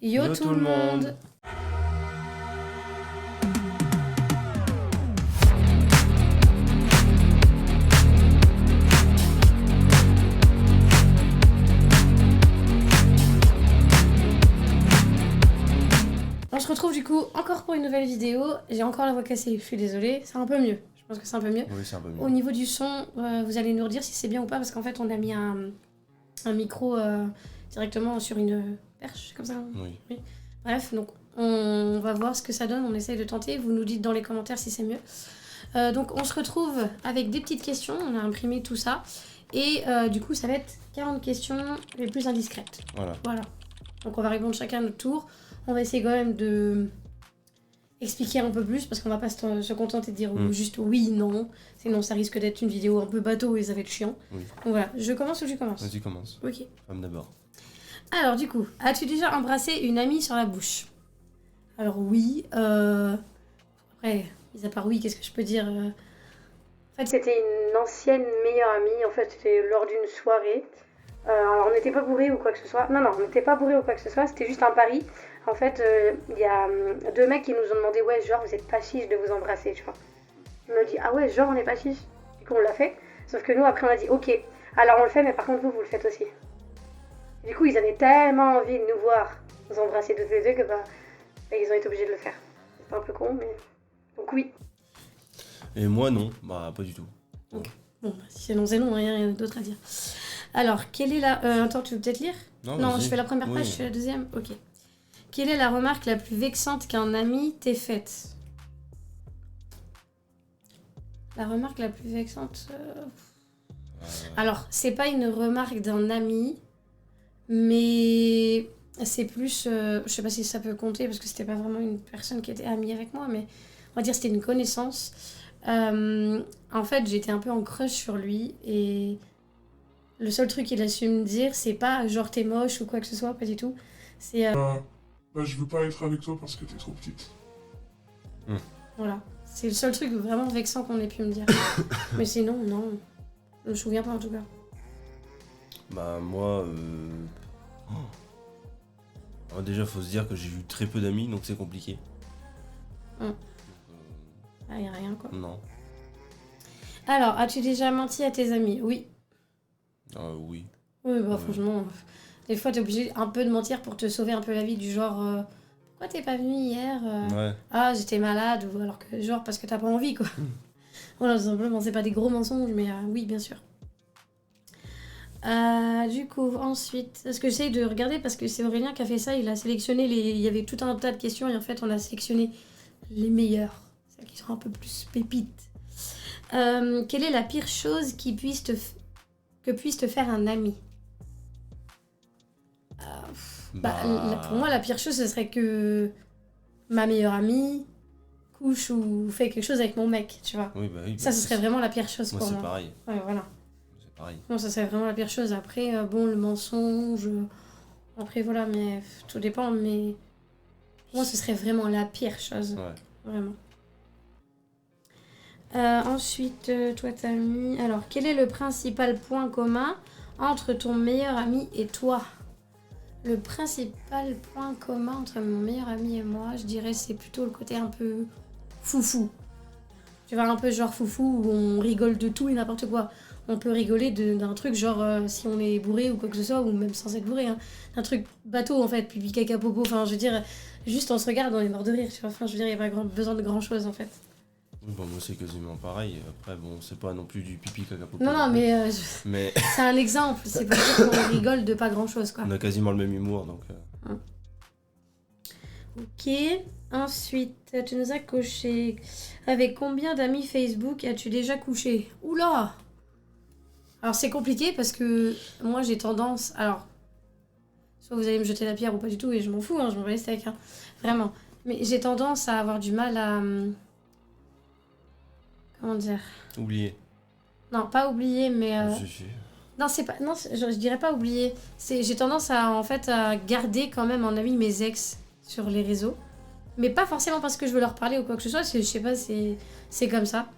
Yo tout le monde. On se retrouve du coup encore pour une nouvelle vidéo. J'ai encore la voix cassée, je suis désolée, c'est un peu mieux. Je pense que c'est un peu mieux. Oui, c'est un peu mieux. Au niveau du son, vous allez nous redire si c'est bien ou pas, parce qu'en fait on a mis un micro directement sur une perche, comme ça. Oui. Bref, donc on va voir ce que ça donne, on essaye de tenter. Vous nous dites dans les commentaires si c'est mieux. Donc on se retrouve avec des petites questions, on a imprimé tout ça. Et du coup ça va être 40 questions les plus indiscrètes. Voilà. Donc on va répondre chacun à notre tour. On va essayer quand même de expliquer un peu plus parce qu'on va pas se contenter de dire juste oui, non. Sinon ça risque d'être une vidéo un peu bateau et ça va être chiant. Oui. Donc voilà, je commence ou tu commences ? Vas-y, commence. Ok. Femme d'abord. Alors du coup, as-tu déjà embrassé une amie sur la bouche ? Alors oui, après, mis à part oui, qu'est-ce que je peux dire En fait, c'était une ancienne meilleure amie, en fait, c'était lors d'une soirée. Alors on n'était pas bourrés ou quoi que ce soit. Non, on n'était pas bourrés ou quoi que ce soit, c'était juste un pari. En fait, il y a deux mecs qui nous ont demandé, ouais, genre, vous êtes pas chiche de vous embrasser, tu vois. On a dit, ah ouais, genre, on n'est pas chiche. Du coup, on l'a fait. Sauf que nous, après, on a dit, ok, alors on le fait, mais par contre, vous le faites aussi. Du coup, ils avaient tellement envie de nous voir nous embrasser toutes les deux que ils ont été obligés de le faire. C'est un peu con, mais... Donc oui. Et moi, non. Bah, pas du tout. Ok. Bon, si c'est non, c'est non, rien d'autre à dire. Alors, quelle est la... attends, tu veux peut-être lire ? Non, je fais la première page, je fais la deuxième. Ok. Quelle est la remarque la plus vexante qu'un ami t'ait faite ? La remarque la plus vexante... Alors, c'est pas une remarque d'un ami, mais c'est plus... je sais pas si ça peut compter, parce que c'était pas vraiment une personne qui était amie avec moi, mais on va dire c'était une connaissance. En fait, j'étais un peu en crush sur lui, et le seul truc qu'il a su me dire, c'est pas genre t'es moche ou quoi que ce soit, pas du tout. C'est... je veux pas être avec toi parce que t'es trop petite. Voilà. C'est le seul truc vraiment vexant qu'on ait pu me dire. Mais sinon, non. Je me souviens pas en tout cas. Bah, moi... Alors, déjà, faut se dire que j'ai eu très peu d'amis, donc c'est compliqué. Ah, y a rien quoi. Non. Alors, as-tu déjà menti à tes amis ? Oui. Oui. Oui, bah franchement, des fois t'es obligé un peu de mentir pour te sauver un peu la vie, du genre pourquoi t'es pas venu hier ? Ouais. Ah, j'étais malade, ou alors que genre parce que t'as pas envie quoi. Voilà, tout simplement, c'est pas des gros mensonges, mais oui, bien sûr. Du coup, ensuite, ce que j'essaye de regarder, parce que c'est Aurélien qui a fait ça, il a sélectionné il y avait tout un tas de questions, et en fait, on a sélectionné les meilleures, celles qui sont un peu plus pépites. Quelle est la pire chose que puisse te faire un ami ? Pour moi, la pire chose, ce serait que ma meilleure amie couche ou fait quelque chose avec mon mec, tu vois. Oui, bah oui. Ça, ce serait vraiment la pire chose pour moi. C'est pareil. Ouais, voilà. C'est pareil. Non, ça serait vraiment la pire chose. Après, le mensonge... Après, voilà, mais tout dépend, mais... Moi, ce serait vraiment la pire chose. Ouais. Vraiment. Ensuite, toi, t'as mis... Alors, quel est le principal point commun entre ton meilleur ami et toi ? Le principal point commun entre mon meilleur ami et moi, je dirais, c'est plutôt le côté un peu foufou. Tu vois, un peu genre foufou, où on rigole de tout et n'importe quoi. On peut rigoler d'un truc genre si on est bourré ou quoi que ce soit, ou même sans être bourré, hein. Un truc bateau en fait, pipi caca popo, enfin je veux dire, juste on se regarde, on est mort de rire, tu vois. Enfin je veux dire, il n'y a pas besoin de grand chose en fait. Oui, bon, moi c'est quasiment pareil. Après, bon, c'est pas non plus du pipi caca popo. Non, mais, mais... c'est un exemple, c'est pas dire qu'on rigole de pas grand chose quoi. On a quasiment le même humour donc. Ok, ensuite tu nous as coché. Avec combien d'amis Facebook as-tu déjà couché ? Oula ! Alors c'est compliqué parce que moi j'ai tendance. Alors, soit vous allez me jeter la pierre ou pas du tout et je m'en fous, hein, je m'en bats les steaks, hein, vraiment. Mais j'ai tendance à avoir du mal à. Comment dire ? Oublié. Non, pas oublier, mais. Non, c'est pas. Non, je dirais pas oublier. J'ai tendance à garder quand même en ami mes ex sur les réseaux. Mais pas forcément parce que je veux leur parler ou quoi que ce soit, je sais pas, c'est comme ça.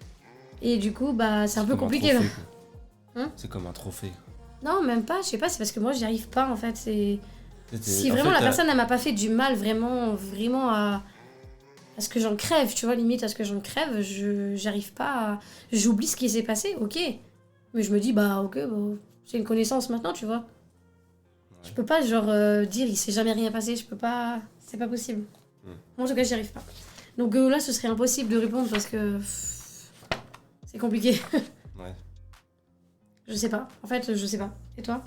Et du coup, bah, c'est un peu compliqué. C'est comme un trophée. Non, même pas, je sais pas, c'est parce que moi j'y arrive pas en fait. Si vraiment la personne elle m'a pas fait du mal vraiment à ce que j'en crève, tu vois, limite à ce que j'en crève, j'arrive pas à... J'oublie ce qui s'est passé, ok. Mais je me dis, bah ok, bah, c'est une connaissance maintenant, tu vois. Ouais. Je peux pas, genre, dire il s'est jamais rien passé, je peux pas... C'est pas possible. Moi, en tout cas, j'y arrive pas. Donc là, ce serait impossible de répondre parce que... c'est compliqué. Ouais. Je sais pas. En fait, je sais pas. Et toi ?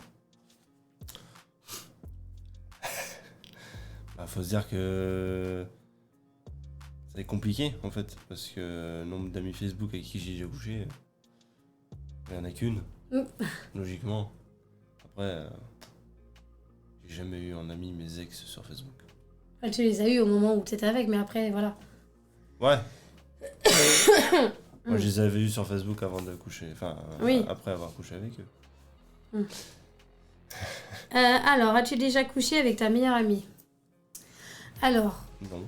Bah, faut se dire que... c'est compliqué, en fait. Parce que le nombre d'amis Facebook avec qui j'ai déjà couché... il n'y en a qu'une. Logiquement. Après... j'ai jamais eu en ami mes ex sur Facebook. Tu les as eu au moment où t'étais avec, mais après, voilà. Ouais. Moi, je les avais eus sur Facebook avant de coucher. Enfin, oui. Après avoir couché avec eux. Alors, as-tu déjà couché avec ta meilleure amie ? Alors. Non.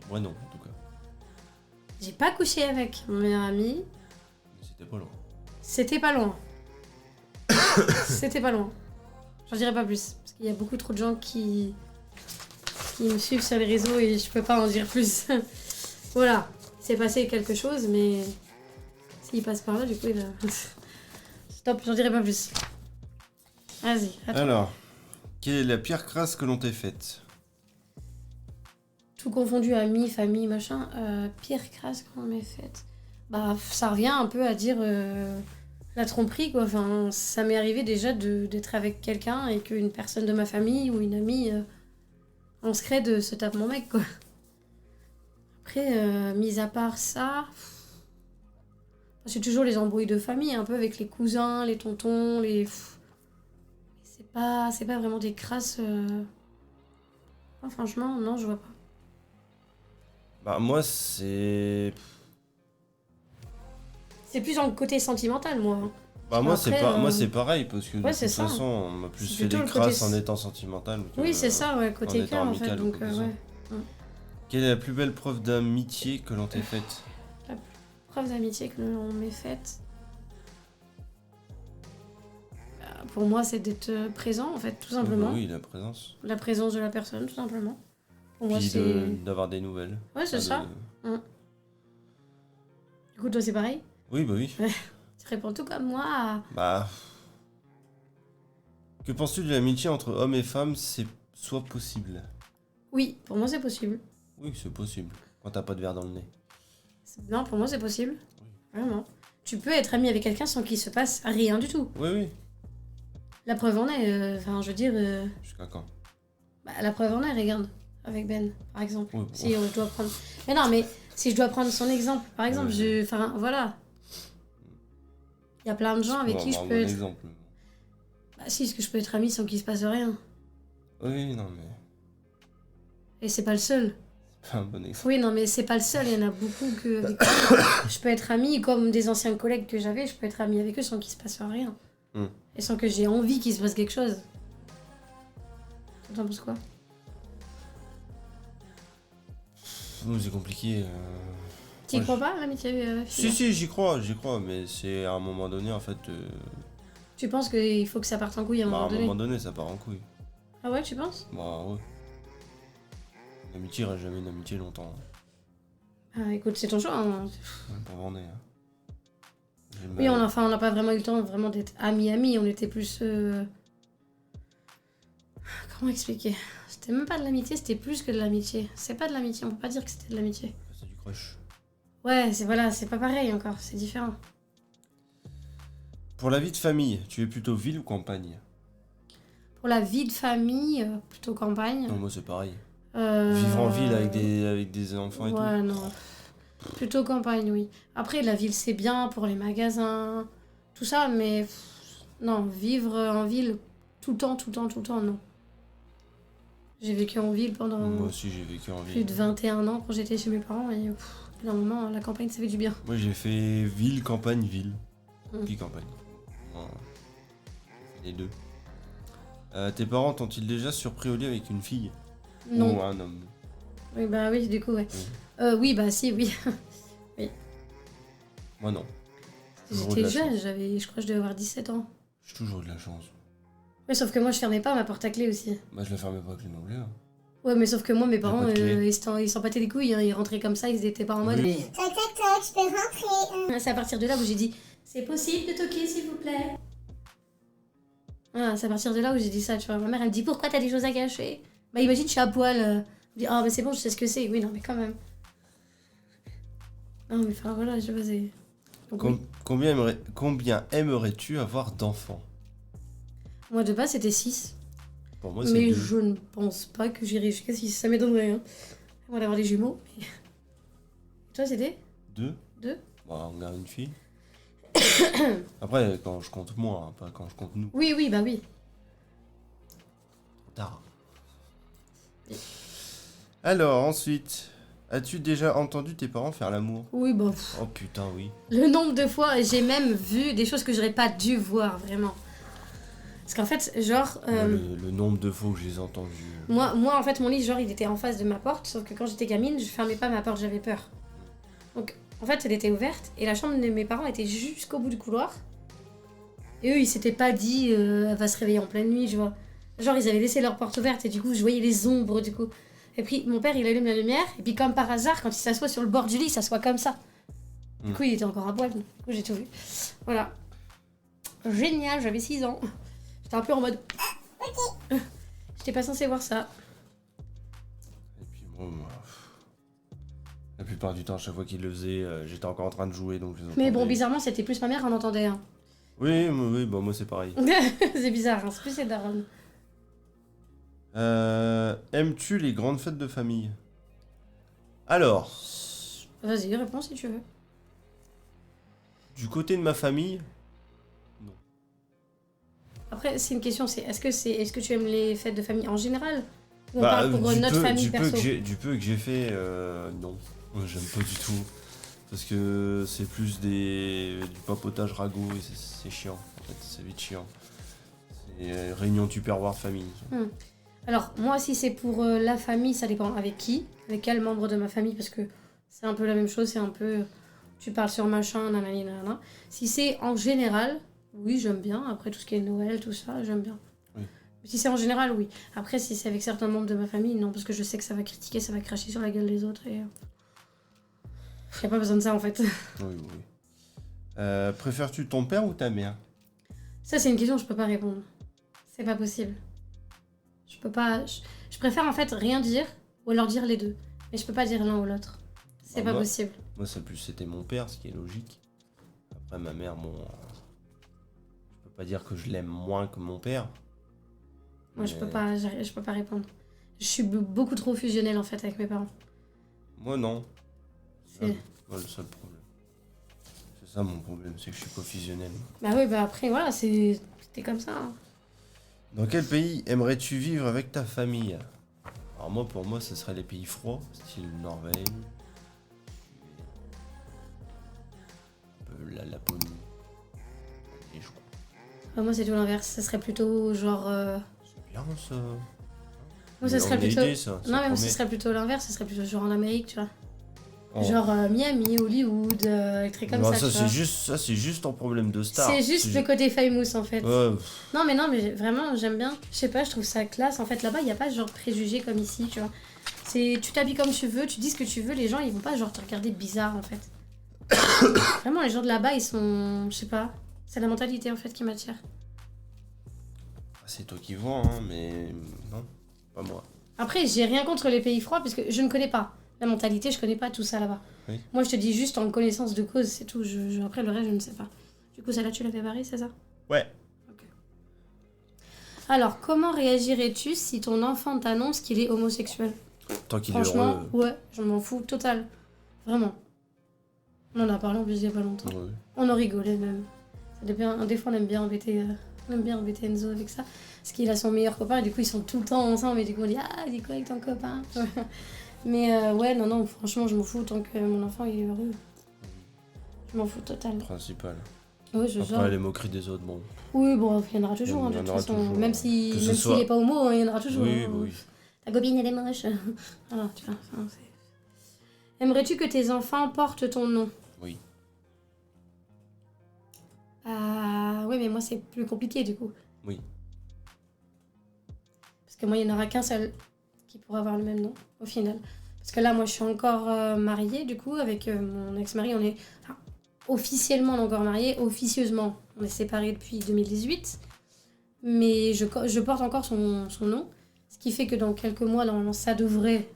Moi, non, en tout cas. J'ai pas couché avec mon meilleur ami. Mais c'était pas loin. C'était pas loin. C'était pas loin. J'en dirais pas plus. Parce qu'il y a beaucoup trop de gens qui me suivent sur les réseaux et je peux pas en dire plus. Voilà. Il s'est passé quelque chose, mais s'il passe par là, du coup, il va... Stop, j'en dirai pas plus. Vas-y, attends. Alors, quelle est la pire crasse que l'on t'ait faite ? Tout confondu, amis, famille, machin. Pire crasse qu'on m'ait faite. Bah, ça revient un peu à dire la tromperie, quoi. Enfin, ça m'est arrivé déjà d'être avec quelqu'un et qu'une personne de ma famille ou une amie, on se crée de se tape mon mec, quoi. Après, mis à part ça... c'est toujours les embrouilles de famille, un peu avec les cousins, les tontons, les... C'est pas vraiment des crasses... Non, franchement, non, je vois pas. Bah, moi, c'est... C'est plus dans le côté sentimental, moi. Bah, moi, après, moi, c'est pareil, parce que de ouais, toute c'est ça. façon, on m'a plus C'est fait plutôt des le crasses côté- en étant sentimental. Que, Oui, c'est ça, ouais, en côté étant cœur, en fait. amical, Donc, quoi, ouais. Quelle est la plus belle preuve d'amitié que l'on t'ait faite ? Preuve d'amitié que l'on m'ait faite. Pour moi, c'est d'être présent, en fait, tout simplement. Oui, la présence. La présence de la personne, tout simplement. Pour moi, Puis c'est... d'avoir des nouvelles. Ouais, c'est ça. Du coup, toi, c'est pareil ? Oui, bah oui. Tu réponds tout comme moi. Bah... Que penses-tu de l'amitié entre hommes et femmes, c'est soit possible ? Oui, pour moi, c'est possible. Oui, c'est possible. Quand t'as pas de verre dans le nez. Non, pour moi, c'est possible. Oui. Vraiment. Tu peux être ami avec quelqu'un sans qu'il se passe rien du tout. Oui, oui. La preuve en est, enfin, je veux dire... Jusqu'à quand ? Bah, la preuve en est, regarde, avec Ben, par exemple. Oui, Si je dois prendre... Mais non, mais si je dois prendre son exemple, par exemple, enfin, voilà. Il y a plein de gens avec qui je peux être... exemple. Bah si, est-ce que je peux être ami sans qu'il se passe rien ? Oui, non, mais... Et c'est pas le seul. c'est pas un bon exemple. Oui, non, mais c'est pas le seul, il y en a beaucoup que... avec qui je peux être ami, comme des anciens collègues que j'avais, je peux être ami avec eux sans qu'il se passe rien. Et sans que j'ai envie qu'il se passe quelque chose. T'en penses quoi ? C'est compliqué. Tu y crois pas, l'amitié Si, j'y crois, mais c'est à un moment donné, en fait... Tu penses qu'il faut que ça parte en couille à un moment donné ? À un moment donné, ça part en couille. Ah ouais, tu penses ? Bah ouais. Une amitié reste jamais une amitié longtemps. Ah écoute, c'est ton choix. Hein. Pas vraiment, hein. Oui, on n'a pas vraiment eu le temps vraiment d'être amis. On était plus... Comment expliquer ? C'était même pas de l'amitié, c'était plus que de l'amitié. C'est pas de l'amitié, on peut pas dire que c'était de l'amitié. C'est du crush. Ouais, c'est pas pareil encore, c'est différent. Pour la vie de famille, tu es plutôt ville ou campagne ? Pour la vie de famille, plutôt campagne. Non, moi c'est pareil. Vivre en ville avec des enfants et tout. Ouais, non. Plutôt campagne, oui. Après, la ville, c'est bien pour les magasins, tout ça, mais non, vivre en ville tout le temps, non. J'ai vécu en ville pendant Moi aussi, j'ai vécu en ville. plus de 21 ans quand j'étais chez mes parents et d'un moment, la campagne, ça fait du bien. Moi, j'ai fait ville, campagne, ville. Puis campagne. Voilà. J'ai fait les deux. Tes parents t'ont-ils déjà surpris au lit avec une fille ? Non. Ou un homme ? Oui, bah oui, du coup, ouais. Oui, bah si, oui. Moi, non. J'étais jeune, je crois que je devais avoir 17 ans. J'ai toujours eu de la chance. Mais sauf que moi, je fermais pas ma porte à clé aussi. Bah, je la fermais pas avec le non plus. Hein. Ouais, mais sauf que moi, mes parents, pas de clé. ils s'en battaient les couilles. Hein. Ils rentraient comme ça, ils étaient pas en mode. Oui. Tac, tac, tac, je peux rentrer. C'est à partir de là où j'ai dit c'est possible de toquer, s'il vous plaît. Ah, c'est à partir de là où j'ai dit ça, tu vois. Ma mère, elle me dit pourquoi t'as des choses à cacher. Bah, imagine, je suis à poil. Je me dis, ah, mais c'est bon, je sais ce que c'est. Oui, non, mais quand même. Non, mais enfin, voilà, je sais. Donc, oui. Combien aimerais-tu avoir d'enfants? Moi, de base, c'était 6. Pour moi, c'est Mais 2. je ne pense pas que j'irai jusqu'à 6. Ça m'étonnerait. Hein. On va avoir des jumeaux. Mais... Toi, c'était 2? 2? Bah, on garde une fille. Après, quand je compte moi, hein, pas quand je compte nous. Oui, oui, bah oui. Trop tard. Alors, ensuite, as-tu déjà entendu tes parents faire l'amour? Oui, bah. Oh putain, oui. Le nombre de fois, j'ai même vu des choses que j'aurais pas dû voir, vraiment. Parce qu'en fait, genre... Moi, le nombre de fois que je les ai entendus. Moi, en fait, mon lit, genre, il était en face de ma porte, sauf que quand j'étais gamine, je fermais pas ma porte, j'avais peur. Donc, en fait, elle était ouverte, et la chambre de mes parents était jusqu'au bout du couloir. Et eux, ils s'étaient pas dit, elle va se réveiller en pleine nuit, tu vois. Genre, ils avaient laissé leur porte ouverte, et du coup, je voyais les ombres, du coup. Et puis, mon père, il allume la lumière, et puis comme par hasard, quand il s'assoit sur le bord du lit, il s'assoit comme ça. Du coup, il était encore à poil, du coup, j'ai tout vu. Voilà. Génial, j'avais 6 ans. J'étais un peu en mode... J'étais pas censée voir ça. Et puis moi, la plupart du temps, à chaque fois qu'ils le faisaient, j'étais encore en train de jouer, donc je les Mais bon, entendais. bizarrement, c'était plus ma mère qui en entendait. Hein. Oui, bah, moi c'est pareil. C'est bizarre, hein. C'est plus ses darons. Aimes-tu les grandes fêtes de famille? Alors, Vas-y, réponds si tu veux. du côté de ma famille, Après, c'est une question, c'est est-ce que tu aimes les fêtes de famille en général? Ou on bah, parle pour notre famille du peu perso? du peu que j'ai fait, non. Moi, j'aime pas du tout. Parce que c'est plus du papotage ragot et c'est chiant. En fait, c'est vite chiant. C'est réunion tupperware de famille. Alors, moi, si c'est pour la famille, ça dépend avec qui, avec quel membre de ma famille, parce que c'est un peu la même chose, c'est un peu... Tu parles sur machin, nanani, nanana. Si c'est en général, oui, j'aime bien. Après, tout ce qui est Noël, tout ça, j'aime bien. Oui. Si c'est en général, oui. Après, si c'est avec certains membres de ma famille, non, parce que je sais que ça va critiquer, ça va cracher sur la gueule des autres, et... Y a pas besoin de ça, en fait. Oui. Préfères-tu ton père ou ta mère? Ça, c'est une question que je peux pas répondre. C'est pas possible. Je peux pas... Je préfère, en fait, rien dire, ou alors dire les deux. Mais je peux pas dire l'un ou l'autre. C'est pas possible. Moi, c'était mon père, ce qui est logique. Après, ma mère, bon... je peux pas dire que je l'aime moins que mon père. Moi, je peux pas répondre. Je suis beaucoup trop fusionnelle, en fait, avec mes parents. Moi, non. C'est... Ouais, le seul problème. C'est ça mon problème, c'est que je suis pas fusionnel. Bah oui, bah après, voilà, c'était comme ça. Hein. Dans quel pays aimerais-tu vivre avec ta famille? Alors moi, pour moi, ce serait les pays froids, style Norvège, un peu la Laponie, et je crois. Bah, moi, c'est tout l'inverse. Ça serait plutôt genre... C'est bien ça. Moi, ça serait On a plutôt... idée, ça Non, mais moi, promet. ce serait plutôt l'inverse. Ce serait plutôt genre en Amérique, tu vois. Oh. Genre Miami, Hollywood, des trucs comme Non, ça, tu vois. c'est juste un problème de star. C'est juste le côté famous, en fait. Ouais, Non, mais vraiment, j'aime bien. Je sais pas, je trouve ça classe. En fait, là-bas, il n'y a pas genre de préjugés comme ici, tu vois. Tu t'habilles comme tu veux, tu dis ce que tu veux, les gens, ils vont pas genre te regarder bizarre, en fait. Vraiment, les gens de là-bas, ils sont... Je sais pas. C'est la mentalité, en fait, qui m'attire. c'est toi qui vois, hein, mais non, pas moi. Après, j'ai rien contre les pays froids, parce que je ne connais pas. La mentalité, je connais pas tout ça là-bas. Oui. Moi, je te dis juste en connaissance de cause, c'est tout. Après, le reste, je ne sais pas. Du coup, celle-là, tu l'avais barrée, c'est ça? Ouais. Ok. Alors, comment réagirais-tu si ton enfant t'annonce qu'il est homosexuel? Tant qu'il est Franchement, heureux. ouais, je m'en fous, total. Vraiment. On en a parlé en plus il y a pas longtemps. Ouais. On en rigolait même. Des fois, on aime bien embêter Enzo avec ça. Parce qu'il a son meilleur copain, et du coup, ils sont tout le temps ensemble. Et du coup, on dit, ah, dis quoi avec ton copain? Mais ouais, non, franchement, je m'en fous tant que mon enfant il est heureux. Je m'en fous total. Principal. Ouais, je Après, les moqueries des autres, bon. Oui, bon, il y en aura toujours, hein, Il y de en toute aura façon. toujours, Même que s'il ce n'est soit- pas homo, hein, il y en aura toujours. Oui, hein. oui. Ta copine, elle est moche. Voilà, tu vois. Enfin, aimerais-tu que tes enfants portent ton nom? Oui. Ah, ouais, mais moi, c'est plus compliqué, du coup. Oui. Parce que moi, il n'y en aura qu'un seul qui pourra avoir le même nom, au final. Parce que là, moi, je suis encore mariée, du coup, avec mon ex-mari. On est officiellement encore mariés, officieusement, on est séparés depuis 2018. Mais je porte encore son nom. Ce qui fait que dans quelques mois, normalement, ça devrait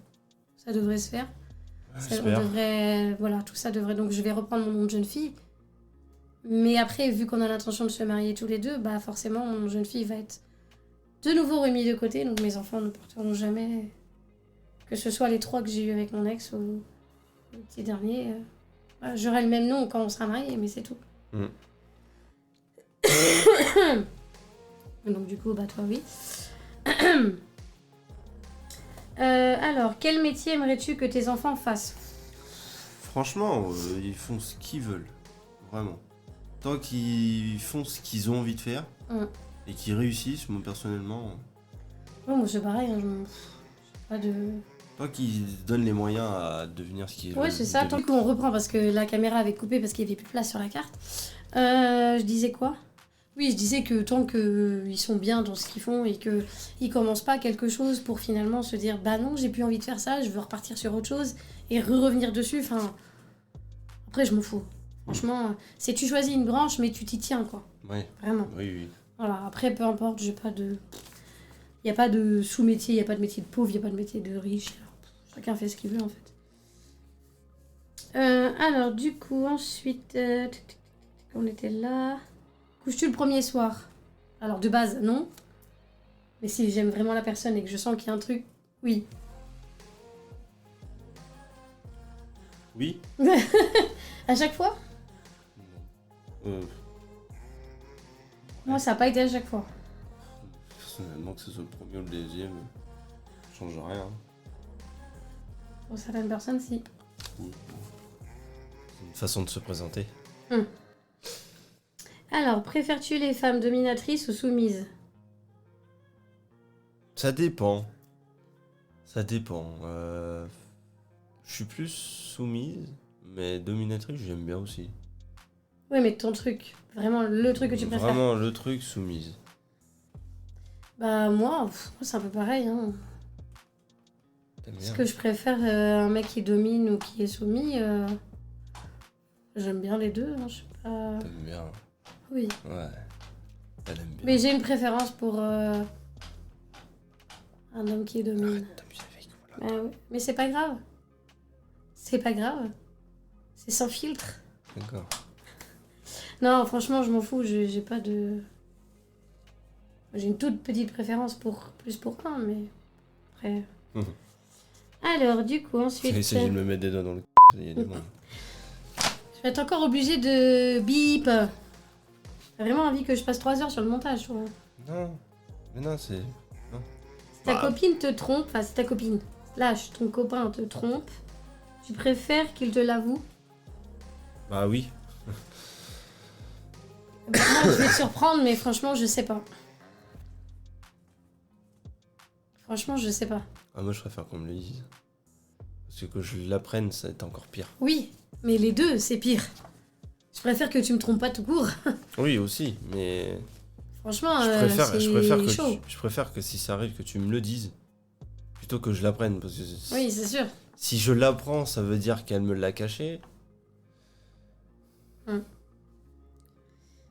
se faire. Voilà, tout ça devrait. Donc, je vais reprendre mon nom de jeune fille. Mais après, vu qu'on a l'intention de se marier tous les deux, bah forcément, mon nom de jeune fille va être de nouveau remis de côté. Donc, mes enfants ne porteront jamais... Que ce soit les 3 que j'ai eu avec mon ex ou le petit dernier. J'aurai le même nom quand on sera mariés, mais c'est tout. Donc, du coup, bah toi, oui. Alors, quel métier aimerais-tu que tes enfants fassent ? Franchement, ils font ce qu'ils veulent. Vraiment. Tant qu'ils font ce qu'ils ont envie de faire et qu'ils réussissent, moi personnellement. Moi c'est pareil, hein, j'ai pas de. Tant qu'ils se donnent les moyens à devenir ce qu'ils veulent. Ouais, c'est ça. Tant qu'on reprend parce que la caméra avait coupé parce qu'il n'y avait plus de place sur la carte. Je disais quoi ? Oui, je disais que tant qu'ils sont bien dans ce qu'ils font et qu'ils commencent pas quelque chose pour finalement se dire bah non, j'ai plus envie de faire ça, je veux repartir sur autre chose et revenir dessus. Enfin, après, je m'en fous. Franchement, c'est tu choisis une branche, mais tu t'y tiens, quoi. Ouais. Vraiment. Oui. Voilà, après, peu importe, j'ai pas de... Il n'y a pas de sous-métier, il n'y a pas de métier de pauvre, il n'y a pas de métier de riche. Chacun fait ce qu'il veut, en fait. Alors, du coup, ensuite... on était là... Couches-tu le premier soir ? Alors, de base, non. Mais si j'aime vraiment la personne et que je sens qu'il y a un truc, oui. Oui. À chaque fois ? Moi, ça n'a pas été à chaque fois. Personnellement, que ce soit le premier ou le deuxième, ça change rien. Pour certaines personnes, si. C'est une façon de se présenter. Alors, préfères-tu les femmes dominatrices ou soumises ? Ça dépend. Je suis plus soumise, mais dominatrice, j'aime bien aussi. Oui, mais ton truc. Vraiment, le truc que tu préfères. Vraiment, le truc soumise. Bah, moi, c'est un peu pareil. Hein. Est-ce que je préfère un mec qui domine ou qui est soumis J'aime bien les deux. Hein, je sais pas. T'aimes bien. Oui. Ouais. Elle aime bien. Mais j'ai une préférence pour un homme qui domine. Arrête ta musique, voilà. Ah, oui. Mais c'est pas grave. C'est pas grave. C'est sans filtre. D'accord. Non, franchement, je m'en fous. J'ai pas de... J'ai une toute petite préférence plus pour un, mais après... Alors, du coup, ensuite... J'ai essayé de me mettre des doigts dans le c***, il y a du monde. Je vais être encore obligée de bip. J'ai vraiment envie que je passe 3 heures sur le montage, tu vois. Non, mais non, c'est... Non. Si ta copine te trompe, enfin, si ta copine, ton copain te trompe, tu préfères qu'il te l'avoue ? Bah oui. Bah, moi, je vais te surprendre, mais franchement, je sais pas. Franchement, je sais pas. Ah, moi, je préfère qu'on me le dise. Parce que je l'apprenne, ça va être encore pire. Oui, mais les deux, c'est pire. Je préfère que tu me trompes pas tout court. Oui, aussi, mais... Franchement, je préfère que si ça arrive, que tu me le dises, plutôt que je l'apprenne. Parce que oui, c'est sûr. Si je l'apprends, ça veut dire qu'elle me l'a caché.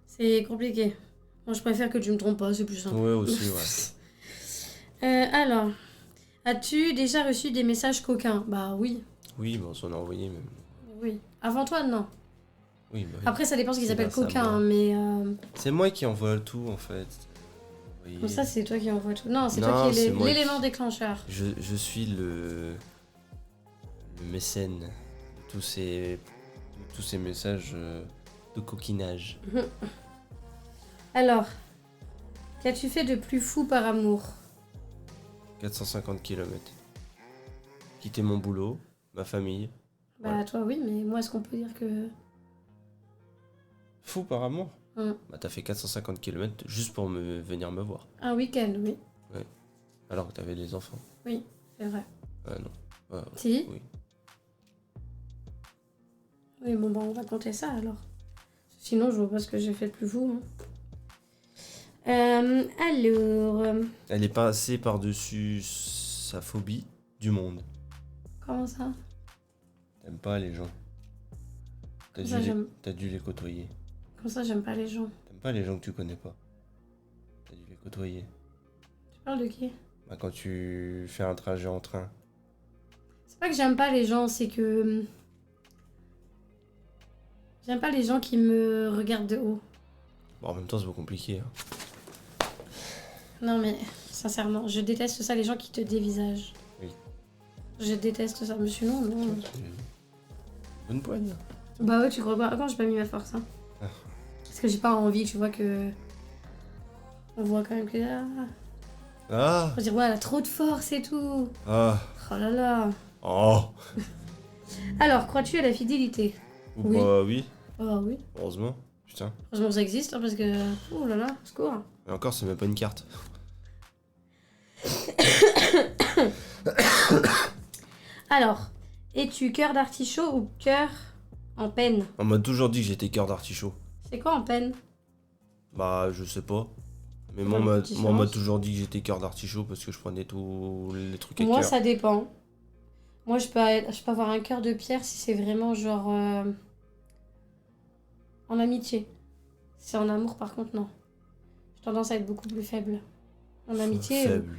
C'est compliqué. Moi, je préfère que tu me trompes pas, c'est plus simple. Ouais, aussi, ouais. Alors, as-tu déjà reçu des messages coquins ? Bah oui. Oui, bon, on s'en a envoyé même. Oui. Avant toi, non. Oui, bah oui. Après, ça dépend ce qu'ils C'est appellent grâce à coquins, moi. mais... C'est moi qui envoie tout, en fait. Oui. Comme ça, c'est toi qui envoie tout. Non, c'est Non, toi qui c'est es moi l'élément qui- déclencheur. Je suis le mécène de tous ces messages de coquinage. Alors, qu'as-tu fait de plus fou par amour ? 450 km. Quitter mon boulot, ma famille. Bah Voilà. toi, oui, mais moi, est-ce qu'on peut dire que... Fou par amour. Hum. Bah t'as fait 450 km juste pour venir me voir. Un week-end, oui. Alors que t'avais des enfants. Oui, c'est vrai. Non. Si ? Oui. Oui, bon, bah on va compter ça, alors. Sinon, je vois pas ce que j'ai fait de plus fou. Alors... Elle est passée par-dessus sa phobie du monde. Comment ça? T'aimes pas les gens. Comment ça, j'aime... T'as dû les côtoyer. Comment ça, j'aime pas les gens? T'aimes pas les gens que tu connais pas. T'as dû les côtoyer. Tu parles de qui? Bah, quand tu fais un trajet en train. C'est pas que j'aime pas les gens, c'est que... J'aime pas les gens qui me regardent de haut. Bon, en même temps, c'est pas compliqué. Hein. Non mais, sincèrement, je déteste ça, les gens qui te dévisagent. Oui. Je déteste ça, monsieur, non. Bonne poigne. Bah ouais, tu crois pas? Quand j'ai pas mis ma force, hein. Ah. Parce que j'ai pas envie, tu vois que... On voit quand même que... Ah. On va dire, ouais, elle a trop de force et tout. Ah. Oh là là. Oh. Alors, crois-tu à la fidélité? Oui. Bah oui. Oh oui. Heureusement. Putain. Heureusement ça existe, hein, parce que... Oh là là, secours. Et encore, c'est même pas une carte. Alors, es-tu cœur d'artichaut ou cœur en peine? On m'a toujours dit que j'étais cœur d'artichaut. C'est quoi en peine? Bah, je sais pas. Mais Dans moi, la petite on m'a différence. toujours dit que j'étais cœur d'artichaut parce que je prenais tous les trucs à Moi, cœur. ça dépend. Moi, je peux avoir un cœur de pierre si c'est vraiment genre... en amitié. Si c'est en amour, par contre, non. J'ai tendance à être beaucoup plus faible. En amitié... Faible.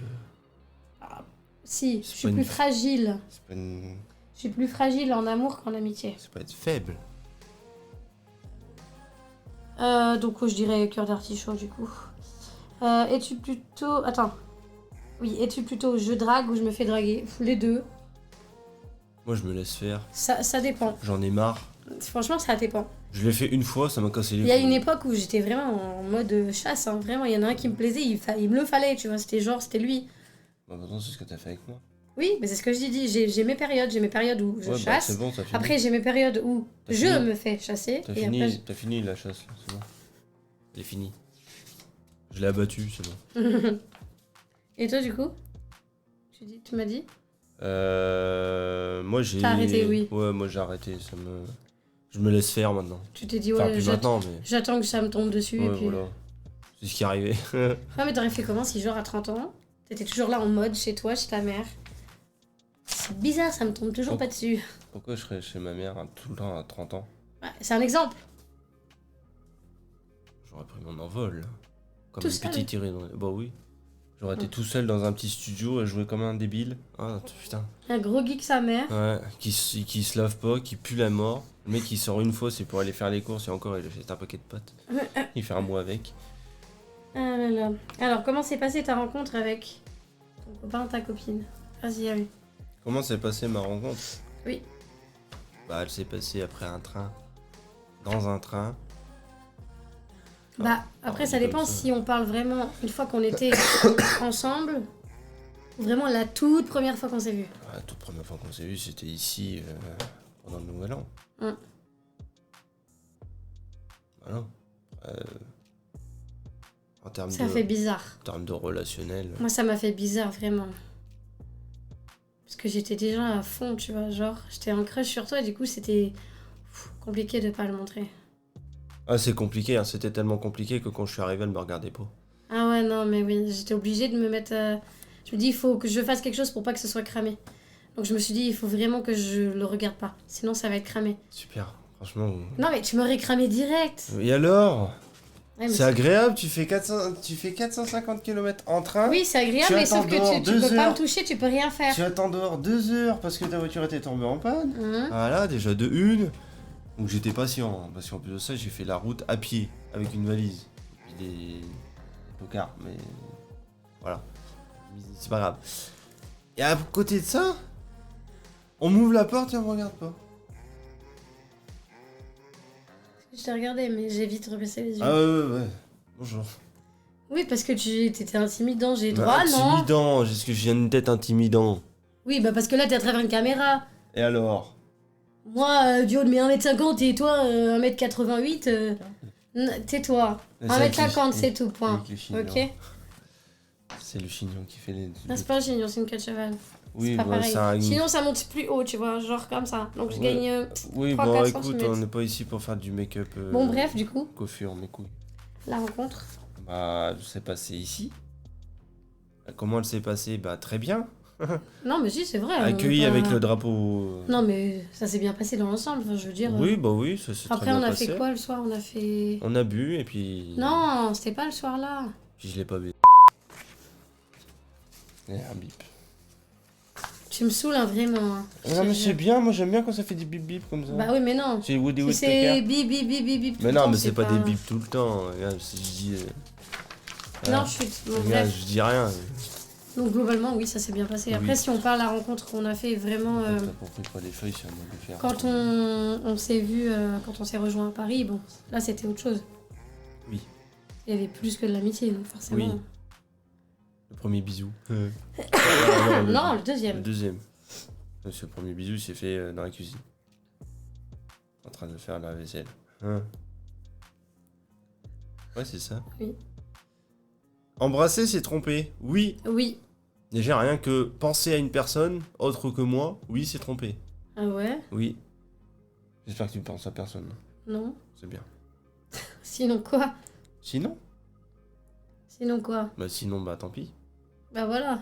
Si, je C'est suis pas plus une- fragile. C'est pas une... Je suis plus fragile en amour qu'en amitié. C'est pas être faible. Donc je dirais cœur d'artichaut du coup. Es-tu plutôt... Attends. Oui, es-tu plutôt je drague ou je me fais draguer? Les deux. Moi, je me laisse faire. Ça dépend. J'en ai marre. Franchement, ça dépend. Je l'ai fait une fois, ça m'a cassé les Il y a couilles. une époque où j'étais vraiment en mode chasse. Hein. Vraiment, il y en a un qui me plaisait, il me le fallait, tu vois. C'était lui. Bah, maintenant, c'est ce que t'as fait avec moi. Oui, mais c'est ce que je dis. J'ai mes périodes. J'ai mes périodes où je Ouais, bah, chasse. c'est bon, t'as fini. Après, j'ai mes périodes où T'as je fini. me fais chasser. T'as Et fini, après, t'as fini la chasse, là, c'est bon. Elle est finie. Je l'ai abattu, c'est bon. Et toi, du coup? Tu m'as dit? Moi, j'ai... T'as arrêté, oui. Ouais, moi, j'ai arrêté, Je me laisse faire, maintenant. Tu t'es dit, Enfin, ouais, plus maintenant, mais... j'attends que ça me tombe dessus. Ouais, et puis... voilà. C'est ce qui est arrivé. Ouais, mais t'aurais fait comment si, genre, à 30 ans, t'étais toujours là en mode chez toi, chez ta mère? C'est bizarre, ça me tombe toujours pas dessus. Pourquoi je serais chez ma mère tout le temps à 30 ans? Ouais, c'est un exemple. J'aurais pris mon envol. Comme Tout une seul? petite tirée dans... Bah oui. J'aurais été tout seul dans un petit studio et jouer comme un débile. Ah, putain. Un gros geek sa mère. Ouais, qui se lave pas, qui pue la mort. Le mec, il sort une fois, c'est pour aller faire les courses et encore, il achète un paquet de pâtes. Il fait un mois avec. Ah là là. Alors, comment s'est passée ta rencontre avec ton copain, ta copine? Vas-y, allez. Comment s'est passée ma rencontre? Oui. Bah, elle s'est passée après un train. Dans un train. Bah, après, ça comme dépend ça. si on parle vraiment une fois qu'on était ensemble, ou vraiment la toute première fois qu'on s'est vu. La toute première fois qu'on s'est vu, c'était ici, pendant le Nouvel An. Hum. Voilà. En termes Ça de... fait bizarre. En termes de relationnel. Moi, ça m'a fait bizarre, vraiment. Parce que j'étais déjà à fond, tu vois, genre, j'étais en crush sur toi, et du coup, c'était compliqué de pas le montrer. Ah, c'est compliqué, hein. C'était tellement compliqué que quand je suis arrivé, elle me regardait pas. Ah ouais, non, mais oui, j'étais obligée de me mettre... Je me dis, il faut que je fasse quelque chose pour pas que ce soit cramé. Donc je me suis dit, il faut vraiment que je le regarde pas, sinon ça va être cramé. Super, franchement. Non, mais tu m'aurais cramé direct. Et alors? Ouais, mais C'est agréable, tu fais 450 km en train. Oui, c'est agréable, Tu mais attends sauf que dehors tu 2 peux pas heures. me toucher, tu peux rien faire. Tu attends dehors 2 heures parce que ta voiture était tombée en panne. Hein. Voilà, déjà de une. Donc j'étais patient, hein, parce qu'en plus de ça, j'ai fait la route à pied, avec une valise. Et puis des tocards, mais voilà. C'est pas grave. Et à côté de ça, on m'ouvre la porte et on me regarde pas. Je t'ai regardé, mais j'ai vite rebaissé les yeux. Ah ouais. Bonjour. Oui, parce que tu étais intimidant, j'ai droit, non? Intimidant, est-ce que je viens d'être intimidant? Oui, bah parce que là, t'es à travers une caméra. Et alors? Moi, du haut de mes 1m50 et toi, 1m88, tais-toi. C'est 1m50, c'est tout, point. avec le chignon. Ok? C'est le chignon qui fait les... Non, c'est pas un chignon, c'est une queue de cheval. Oui, C'est pas bah, pareil. c'est un... Sinon, ça monte plus haut, tu vois, genre comme ça. Donc, je Ouais. gagne... Oui, 3, bon, 4 écoute, centimètres. on n'est pas ici pour faire du make-up... Bon, bref, du coup, Coiffure, mes couilles. la rencontre. Ah, c'est passé ici. Comment elle s'est passée? Bah très bien. Non, mais si, c'est vrai. Accueilli avec le drapeau. Non, mais ça s'est bien passé dans l'ensemble, enfin, je veux dire. Oui, bah oui, ça s'est très Après, bien on a passé. fait quoi le soir? On a fait... On a bu et puis... Non, c'était pas le soir là. Puis je l'ai pas bu. Et un bip. Tu me saoules, hein, vraiment. Hein. Non mais c'est bien, moi j'aime bien quand ça fait des bip bip comme ça. Bah oui, mais non. C'est Woody Si c'est Woodpecker. bip bip bip bip bip. tout Mais le non, temps, mais c'est pas des bips tout le temps. Regarde, si je dis... Non, je suis. Bon, Regarde, bref. je dis rien. Donc globalement, oui, ça s'est bien passé. Après, Oui. si on parle de la rencontre qu'on a fait vraiment. T'as compris pas les feuilles, c'est à moi de faire. Quand on s'est vu, quand on s'est rejoint à Paris, bon, là c'était autre chose. Oui. Il y avait plus que de l'amitié, donc forcément. Oui. Le premier bisou. Non, le deuxième. Le deuxième. Ce premier bisou, il s'est fait dans la cuisine. En train de faire la vaisselle. Hein. Ouais, c'est ça. Oui. Embrasser, c'est tromper. Oui. Oui. Déjà, rien que penser à une personne autre que moi, oui, c'est tromper. Ah ouais? Oui. J'espère que tu penses à personne. Non. C'est bien. Sinon quoi? Sinon? Sinon quoi? Bah sinon, bah tant pis. Bah voilà.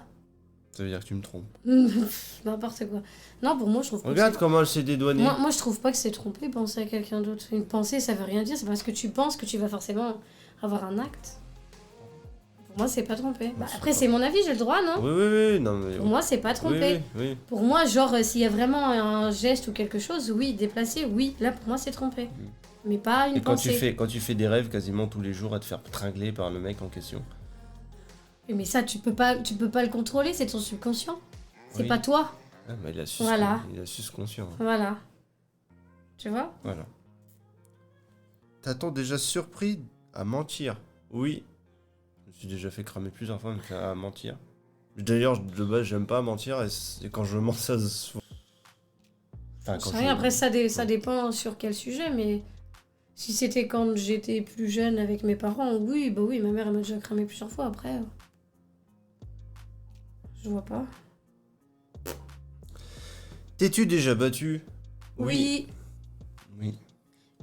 Ça veut dire que tu me trompes. N'importe quoi. Non, pour moi, je trouve pas Regarde que comment elle s'est dédouanée. moi, je trouve pas que c'est tromper, penser à quelqu'un d'autre. Une pensée, ça veut rien dire. C'est parce que tu penses que tu vas forcément avoir un acte. Pour moi, c'est pas tromper. Bah, c'est après, pas- c'est mon avis, j'ai le droit, non? Oui, oui, oui. Non, mais... Pour moi, c'est pas tromper. Oui, oui, Pour moi, genre, s'il y a vraiment un geste ou quelque chose, oui, déplacé, oui. Là, pour moi, c'est tromper. Mais pas une Et quand pensée. quand tu fais des rêves quasiment tous les jours à te faire tringler par le mec en question. Mais ça, tu peux pas le contrôler, c'est ton subconscient. C'est Oui. pas toi. Ah, mais il a su Voilà. il a su ce conscient. Voilà. Tu vois? Voilà. T'as-t-on déjà surpris à mentir? Oui. Je me suis déjà fait cramer plusieurs fois à mentir. D'ailleurs, de base, j'aime pas mentir et quand je mens, ça se... Enfin, Je sais rien, après, ça dépend sur quel sujet, mais si c'était quand j'étais plus jeune avec mes parents, oui, bah oui, ma mère elle m'a déjà cramé plusieurs fois après. Je vois pas. T'es-tu déjà battu? Oui. Oui.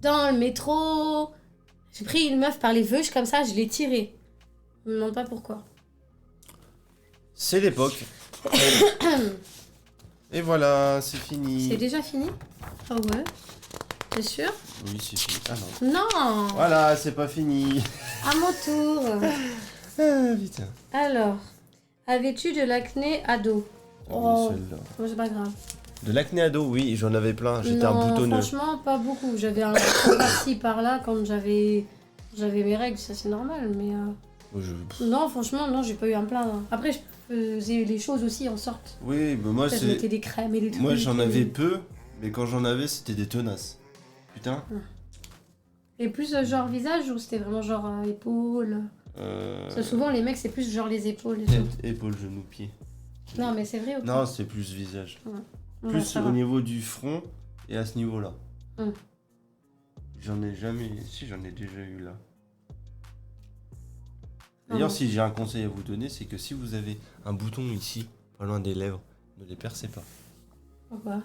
Dans le métro, j'ai pris une meuf par les veuches comme ça, je l'ai tirée. Je me demande pas pourquoi. C'est l'époque. Et voilà, c'est fini. C'est déjà fini? Ah ouais? T'es sûr? Oui, c'est fini. Ah non. Non! Voilà, c'est pas fini. À mon tour. Ah, putain. Alors, avais-tu de l'acné ado? Oh, oui, celle-là. Moi, c'est pas grave. De l'acné ado, oui, j'en avais plein. J'étais un Non, boutonneux. franchement, pas beaucoup. J'avais un peu par-ci, par-là quand j'avais mes règles, ça c'est normal, mais... Moi, Non, franchement, non, j'ai pas eu un plein. Après, je faisais les choses aussi en sorte. Oui, mais moi, Je c'est... mettais des crèmes et des trucs. Moi, j'en avais peu, mais quand j'en avais, c'était des tenaces. Putain. Et plus genre visage ou c'était vraiment genre épaules? Parce que souvent, les mecs, c'est plus genre les épaules et tout. Tête, épaules, genoux, pieds. Non, mais c'est vrai ou pas? Non, c'est plus visage. Ouais, Plus ça au va. niveau du front et à ce niveau-là. Hum. J'en ai jamais... Si, j'en ai déjà eu là. Ah D'ailleurs, bon. si j'ai un conseil à vous donner, c'est que si vous avez un bouton ici, pas loin des lèvres, ne les percez pas. Pourquoi?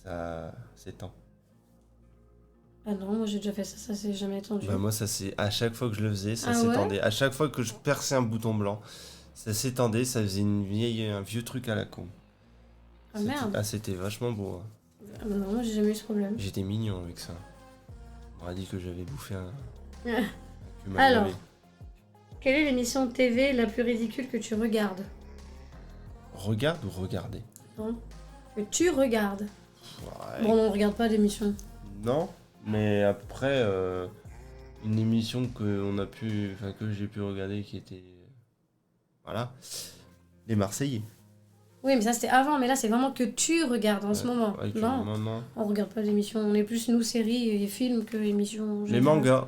Ça s'étend. Ah non, moi j'ai déjà fait ça, ça s'est jamais étendu. Bah moi, ça c'est... À chaque fois que je le faisais, ça Ah ouais s'étendait. À chaque fois que je perçais un bouton blanc, ça s'étendait, ça faisait un vieux truc à la con. Ah merde. Ah, c'était vachement beau. Hein. Ah bah non, moi j'ai jamais eu ce problème. J'étais mignon avec ça. On m'aurait dit que j'avais bouffé un... que mal Alors. lavé. Quelle est l'émission de TV la plus ridicule que tu regardes? Regarde ou regarder? Non. Que tu regardes. Ouais. Bon, on regarde pas d'émission. Non, mais après, une émission que j'ai pu regarder qui était... Voilà. Les Marseillais. Oui, mais ça c'était avant, mais là c'est vraiment que tu regardes en ce moment. Non, Non. on regarde pas d'émission. On est plus nous séries et films que émissions. en Les général. mangas.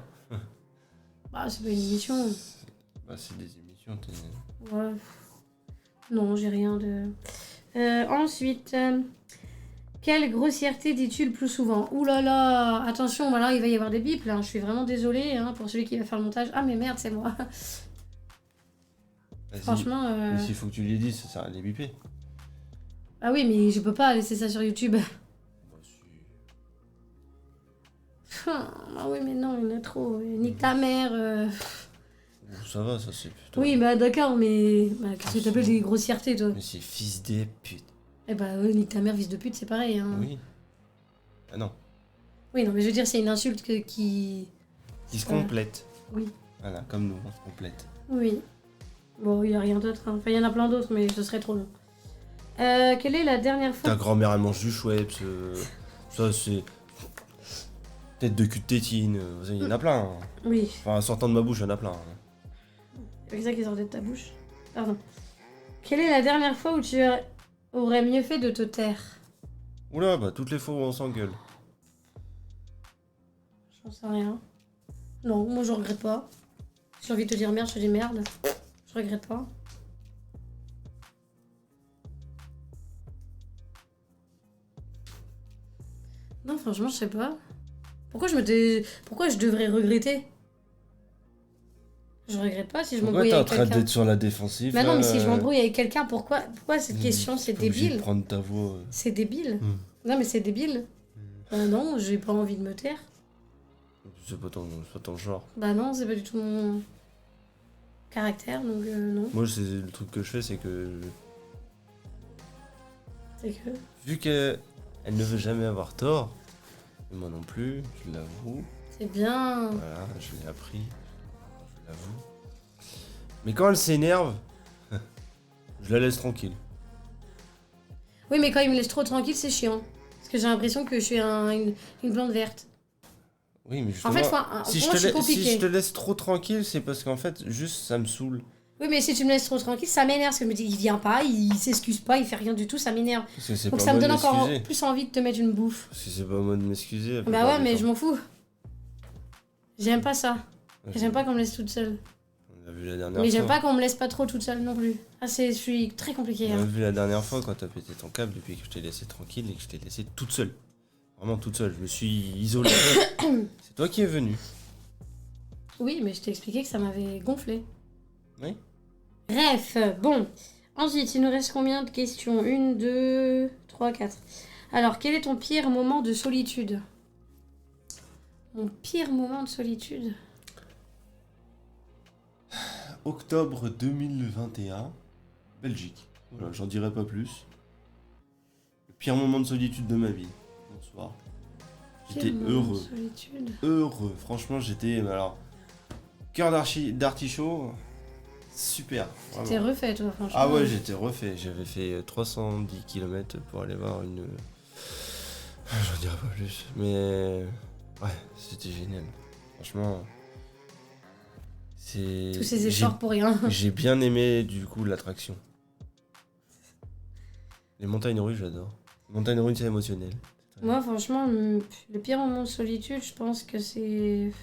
Bah, c'est pas une émission. Bah, c'est des émissions. Ouais. Non, j'ai rien de. Ensuite, quelle grossièreté dis-tu le plus souvent? Ouh là là, attention, bah là il va y avoir des bips là. Je suis vraiment désolée hein, pour celui qui va faire le montage. Ah mais merde, c'est moi. Vas-y. Franchement. Mais s'il faut que tu les dises, ça sert à les biper. Ah oui, mais je peux pas laisser ça sur YouTube. Bah, si. Ah oui, mais non, il y en a trop. Nique ta mère. Ça va, ça c'est plutôt... Oui, bah d'accord, mais. Bah, qu'est-ce que t'appelles des grossièretés, toi? Mais c'est fils des putes. Eh bah, oui, nique ta mère, fils de pute, c'est pareil. Hein. Oui. Ah non. Oui, non, mais je veux dire, c'est une insulte qui. Qui se complète. Oui. Voilà, comme nous, on se complète. Oui. Bon, il n'y a rien d'autre. Hein. Enfin, il y en a plein d'autres, mais ce serait trop long. Quelle est la dernière fois... Ta grand-mère, elle mange du Schweppes. Ça, c'est... Tête de cul de tétine. Il y en a plein. Hein. Oui. Enfin, sortant de ma bouche, il y en a plein. Hein. C'est ça qui sortait de ta bouche. Pardon. Quelle est la dernière fois où tu aurais mieux fait de te taire? Oula, bah toutes les fois où on s'engueule. J'en sais rien. Non, moi je regrette pas. Si j'ai envie de te dire merde, je te dis merde. Je regrette pas. Non, franchement, je sais pas. Pourquoi je devrais regretter? Je regrette pas si je Pourquoi m'embrouille t'es en avec train quelqu'un. d'être sur la défensive? Bah non, mais si je m'embrouille avec quelqu'un, pourquoi cette question? C'est t'es pas obligé de débile. prendre ta voix. C'est débile. Hmm. Non, mais c'est débile. Bah non, j'ai pas envie de me taire. C'est pas ton genre. Bah non, c'est pas du tout mon caractère, donc non. Moi, c'est le truc que je fais, c'est que... C'est que... Vu qu'elle ne veut jamais avoir tort, et moi non plus, je l'avoue. C'est bien. Voilà, je l'ai appris. Je l'avoue. Mais quand elle s'énerve, je la laisse tranquille. Oui, mais quand il me laisse trop tranquille, c'est chiant. Parce que j'ai l'impression que je suis une plante verte. Oui, mais En justement, fait, si, pour moi, je suis compliquée. si je te laisse trop tranquille, c'est parce qu'en fait, juste, ça me saoule. Oui, mais si tu me laisses trop tranquille, ça m'énerve. Parce que je me dis, il vient pas, il s'excuse pas, il fait rien du tout, ça m'énerve. Parce que c'est Donc pas ça me moi de donne encore m'excuser. plus envie de te mettre une bouffe. Parce que c'est pas moi de m'excuser. la Bah plupart ouais, du mais temps. je m'en fous. J'aime pas ça. Ouais, J'aime pas qu'on me laisse toute seule. On a vu la dernière Mais fois. j'aime pas qu'on me laisse pas trop toute seule non plus. Ah, je suis très compliquée. On a Hein. vu la dernière fois quand t'as pété ton câble depuis que je t'ai laissé tranquille et que je t'ai laissé toute seule. Vraiment toute seule. Je me suis isolé. C'est toi qui es venu. Oui, mais je t'ai expliqué que ça m'avait gonflé. Oui. Bref, bon. Ensuite, il nous reste combien de questions? 1, 2, 3, 4. Alors, quel est ton pire moment de solitude? Mon pire moment de solitude? Octobre 2021, Belgique. Voilà, j'en dirai pas plus. Le pire moment de solitude de ma vie. Bonsoir. J'étais Pire moment de heureux. solitude. Heureux. Franchement, j'étais... Alors, cœur d'artichaut. Super. vraiment. T'es refait, toi, franchement. Ah ouais, j'étais refait. J'avais fait 310 km pour aller voir une... J'en dirai pas plus. Mais... Ouais, c'était génial. Franchement... C'est... Tous ces efforts pour rien. J'ai bien aimé, du coup, l'attraction. Les montagnes russes, j'adore. Les montagnes russes, c'est émotionnel. Moi, franchement, le pire moment de solitude, je pense que c'est...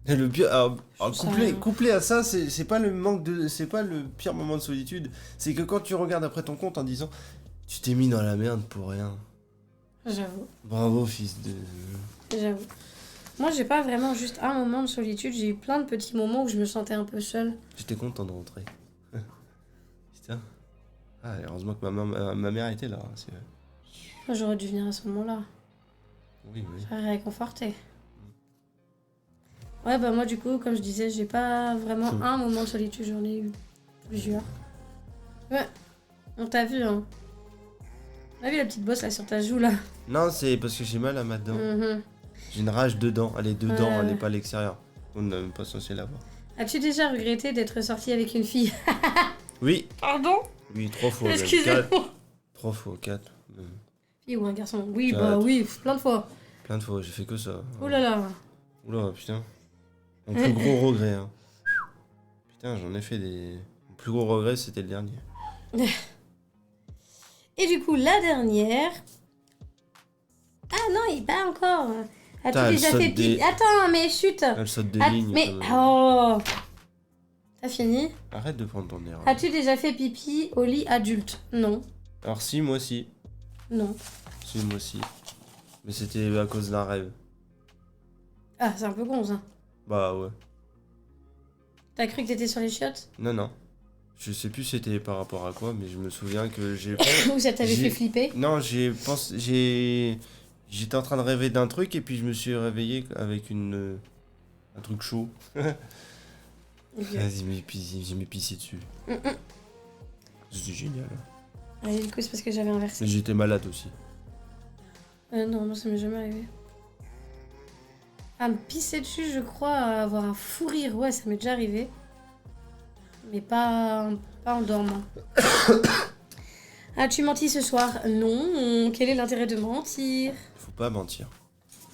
Et le pire... alors, Ça rien. couplé à ça, c'est pas le manque de... C'est pas le pire moment de solitude. C'est que quand tu regardes après ton compte en disant... Tu t'es mis dans la merde pour rien. J'avoue. Bravo, fils de... J'avoue. Moi, j'ai pas vraiment juste un moment de solitude. J'ai eu plein de petits moments où je me sentais un peu seule. J'étais content de rentrer. Putain. Ah, heureusement que ma mère était là. C'est... Moi, j'aurais dû venir à ce moment-là. Oui, oui. Ça aurait réconforté. Ouais, bah moi, du coup, comme je disais, j'ai pas vraiment un moment de solitude. J'en ai eu plusieurs. Ouais. On t'a vu, hein. On a vu la petite bosse là sur ta joue, là. Non, c'est parce que j'ai mal à ma dent. Mhm. J'ai une rage dedans. Elle est dedans, elle Ouais. est pas à l'extérieur. On n'est même pas censé l'avoir. As-tu déjà regretté d'être sortie avec une fille? Oui. Pardon? Oui, 3 fois. même. Excusez-moi. 3 fois, 4. Fille ou un garçon? Oui, Quatre. bah oui, plein de fois. Plein de fois, j'ai fait que ça. Oh là là. Oula, putain. Mon plus gros regret, hein. Putain, j'en ai fait des... Mon plus gros regret, c'était le dernier. Et du coup, la dernière... Ah non, il pas encore. As-tu Putain, elle déjà saute fait des- pipi? Attends, mais chut. Elle saute des Ah, lignes. mais... comme- Oh. T'as fini? Arrête de prendre ton air. As-tu déjà fait pipi au lit adulte? Non. Alors si, moi aussi. Non. Si, moi aussi. Mais c'était à cause d'un rêve. Ah, c'est un peu con, ça. Bah ouais. T'as cru que t'étais sur les chiottes? Non, non. Je sais plus c'était par rapport à quoi, mais je me souviens que j'ai... Ou ça t'avait J'ai- fait flipper? Non, j'ai pensé... J'ai... J'étais en train de rêver d'un truc et puis je me suis réveillé avec un truc chaud. Ok. Vas-y, j'ai mis pissé dessus. C'était génial. Allez, du coup, c'est parce que j'avais inversé. Mais j'étais malade aussi. Non, moi, ça m'est jamais arrivé. À me pisser dessus, je crois, à avoir un fou rire, ouais, ça m'est déjà arrivé. Mais pas en dormant. As-tu menti ce soir? Non. Quel est l'intérêt de mentir? Faut pas mentir.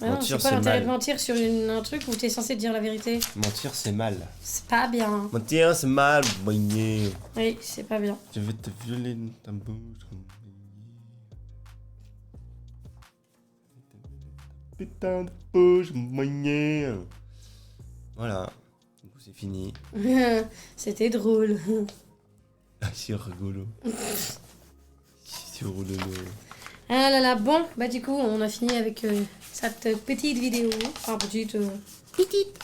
Ah non, Mentir, c'est quoi c'est l'intérêt mal. de mentir sur un truc où t'es censé dire la vérité? Mentir, c'est mal. C'est pas bien. Mentir, c'est mal, moigné. Oui, c'est pas bien. Je vais te violer dans ta bouche. Putain de bouche, moigné. Voilà. Du coup, c'est fini. C'était drôle. Ah, c'est rigolo. C'est rigolo. Ah là là, bon, bah du coup, on a fini avec cette petite vidéo. Enfin, petite. Petite.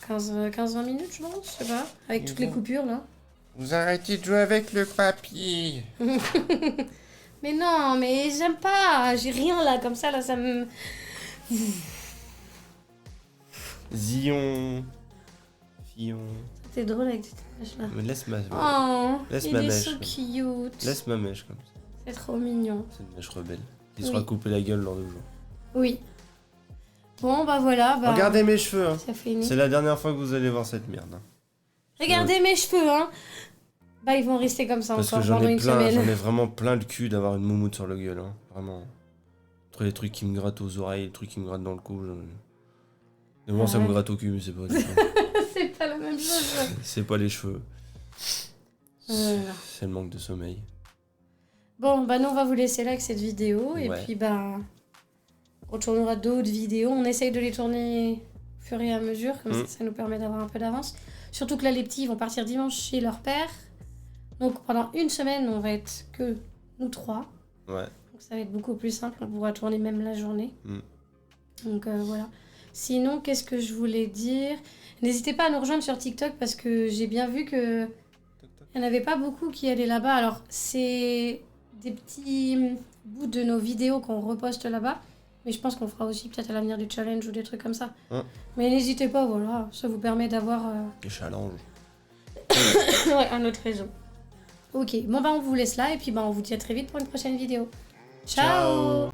15-20 minutes, je pense, je sais pas. Avec toutes les coupures là. Vous arrêtez de jouer avec le papier. Mais non, mais j'aime pas. J'ai rien là, comme ça, là, ça me. Zion. Fillon. C'était drôle avec cette mèche là. Mais laisse ma Oh, Laisse il ma est mèche, so comme cute. Laisse ma mèche comme ça. C'est trop mignon. C'est une mèche rebelle. Qui Oui. sera coupée la gueule dans 2 jours. Oui. Bon, bah voilà. Bah, Regardez mes cheveux, hein. ça finit. C'est la dernière fois que vous allez voir cette merde. Hein. Regardez mes cheveux, hein. Bah, ils vont rester comme ça Parce que encore j'en pendant ai une plein, semaine. j'en ai vraiment plein le cul d'avoir une moumoute sur la gueule, hein. Vraiment. Entre les trucs qui me grattent aux oreilles, les trucs qui me grattent dans le cou. De moi, ça me ouais. gratte au cul, mais c'est pas du tout. C'est pas la même chose. C'est pas les cheveux. Voilà. C'est le manque de sommeil. Bon, bah nous on va vous laisser là avec cette vidéo et Ouais. puis bah on tournera d'autres vidéos. On essaye de les tourner au fur et à mesure, comme ça nous permet d'avoir un peu d'avance. Surtout que là les petits ils vont partir dimanche chez leur père. Donc pendant une semaine on va être que nous 3. Ouais. Donc ça va être beaucoup plus simple, on pourra tourner même la journée. Donc voilà. Sinon qu'est-ce que je voulais dire? N'hésitez pas à nous rejoindre sur TikTok parce que j'ai bien vu que il n'y en avait pas beaucoup qui allaient là-bas. Alors c'est des petits bouts de nos vidéos qu'on reposte là-bas. Mais je pense qu'on fera aussi peut-être à l'avenir des challenges ou des trucs comme ça. Mais n'hésitez pas, voilà. Ça vous permet d'avoir Les challenges. ouais, un autre réseau. Ok, bon bah on vous laisse là et puis bah on vous dit à très vite pour une prochaine vidéo. Ciao.